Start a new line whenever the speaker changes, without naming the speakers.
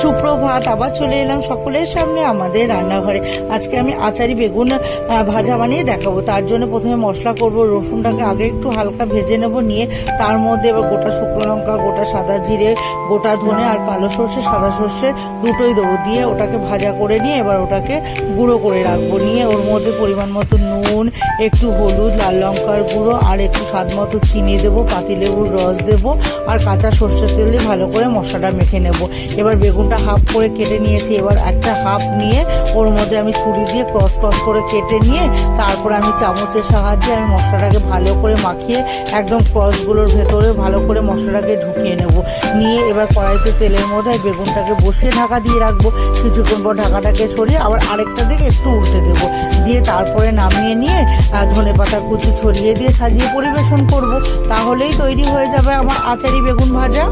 সুপ্রভাত, আবার চলে এলাম সকলের সামনে আমাদের রান্নাঘরে। আজকে আমি আচারি বেগুন ভাজা বানিয়ে দেখাবো। তার জন্য প্রথমে মশলা করব। রসুনটাকে আগে একটু হালকা ভেজে নেব, নিয়ে তার মধ্যে এবার গোটা শুকনো লঙ্কা, গোটা সাদা জিরে, গোটা ধনে আর কালো সর্ষে, সাদা সর্ষে দুটোই দেবো। দিয়ে ওটাকে ভাজা করে নিয়ে এবার ওটাকে গুঁড়ো করে রাখবো। নিয়ে ওর মধ্যে পরিমাণ মতো নুন, একটু হলুদ, লাল লঙ্কার গুঁড়ো আর একটু স্বাদ মতো চিনি দেবো, পাতিলেবুর রস দেবো আর কাঁচা সর্ষের তেল দিয়ে ভালো করে মশলাটা মেখে নেব। এবার বেগুনটা হাফ করে কেটে নিয়েছি। এবার একটা হাফ নিয়ে ওর মধ্যে আমি ছুরি দিয়ে ক্রস করে কেটে নিয়ে তারপর আমি চামচের সাহায্যে আমি মশলাটাকে ভালো করে মাখিয়ে একদম ক্রসগুলোর ভেতরে ভালো করে মশলাটাকে ঢুকিয়ে নেব। নিয়ে এবার কড়াইতে তেলের মধ্যে বেগুনটাকে বসিয়ে ঢাকা দিয়ে রাখবো। কিছুক্ষণ পর ঢাকাটাকে সরিয়ে আবার আরেকটা দিকে একটু উল্টে দেবো। দিয়ে তারপরে নামিয়ে নিয়ে ধনেপাতা কুচি ছড়িয়ে দিয়ে সাজিয়ে পরিবেশন করব। তাহলেই তৈরি হয়ে যাবে আমার আচারি বেগুন ভাজা।